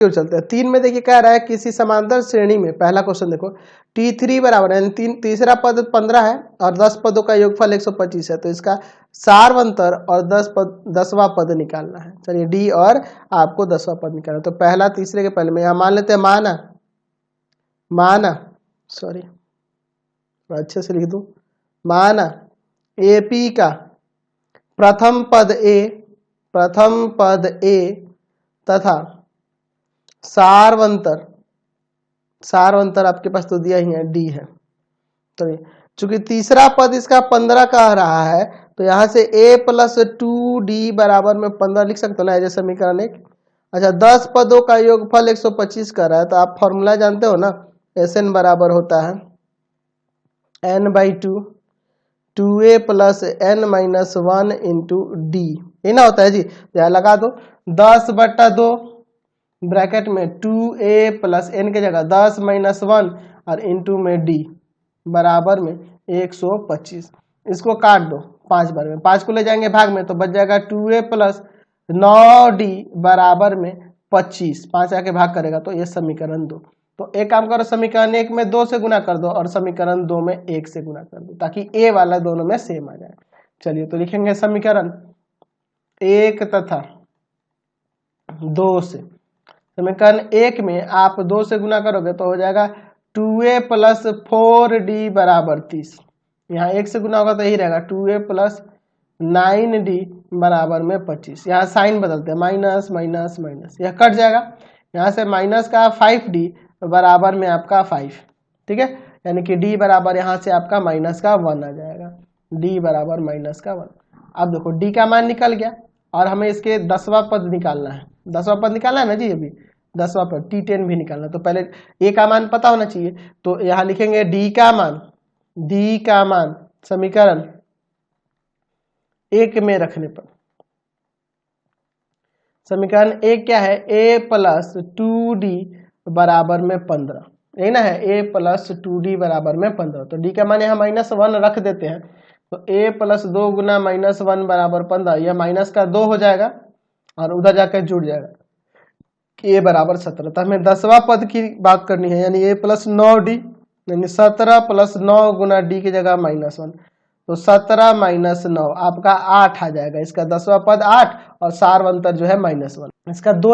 क्यों चलते हैं। 3 में देखिए कह रहा है किसी समांतर श्रेणी में, पहला क्वेश्चन देखो, T3 बराबर है, तीसरा पद 15 है और 10 पदों का योगफल 125 है, तो इसका सार्वंतर और 10वां पद निकालना है। चलिए डी और आपको 10वां पद निकालना है। तो पहला तीसरे के पहले में यहाँ मान लेते हैं माना सॉरी अच्छे से लिख दूं, माना एपी का प्रथम पद ए तथा सारवंतर आपके पास तो दिया ही है डी है। तो चूंकि तीसरा पद इसका 15 कह रहा है तो यहाँ से a प्लस 2d बराबर में 15 लिख सकते हो ना, जैसे समीकरण 1। अच्छा 10 पदों का योगफल 125 कर रहा है, तो आप फॉर्मूला जानते हो ना, Sn बराबर होता है n/2 2a plus n minus 1 into D, ये ना होता है जी। यहाँ लगा दो 10/2 ब्रैकेट में 2a प्लस n के जगह 10 माइनस 1 और इंटू में d बराबर में 125। इसको काट दो 5 बार में, 5 को ले जाएंगे भाग में तो बच जाएगा 2a प्लस 9d बराबर में 25, 5 आके भाग करेगा तो ये समीकरण 2। तो एक काम करो, समीकरण 1 में 2 से गुना कर दो और समीकरण 2 में 1 से गुना कर दो ताकि a वाला दोनों में सेम आ जाए। चलिए तो लिखेंगे समीकरण 1 तथा 2 से, समीकरण 1 में आप 2 से गुना करोगे तो हो जाएगा 2a प्लस 4d बराबर 30, यहाँ 1 से गुना होगा तो यही रहेगा 2a प्लस 9d बराबर में 25। यहाँ साइन बदलते हैं, माइनस माइनस माइनस, यह कट जाएगा, यहाँ से माइनस का 5d बराबर में आपका 5, ठीक है, यानी कि d बराबर यहाँ से आपका माइनस का 1 आ जाएगा, d बराबर माइनस का 1। अब देखो d का मान निकल गया और हमें इसके 10वां पद निकालना है, 10वां पद निकालना है ना जी, अभी 10वां पद T10 भी निकालना, तो पहले a का मान पता होना चाहिए। तो यहाँ लिखेंगे d का मान समीकरण 1 में रखने पर, समीकरण 1 क्या है, a प्लस 2d बराबर में 15, यही ना है, a प्लस 2d बराबर में 15। तो d का मान यहाँ -1 रख देते हैं, तो a प्लस 2 गुना -1 बराबर 15, यह माइनस का 2 हो जाएगा और उधर जाकर जुड़ जाएगा, a बराबर 17। तो हमें 10वां पद की बात करनी है, यानी a प्लस 9d, यानी 17 प्लस 9 गुना d की जगह -1, तो 17 माइनस 9 आपका 8 आ जाएगा, इसका 10वां पद 8 और सार्वंतर जो है -1। इसका 2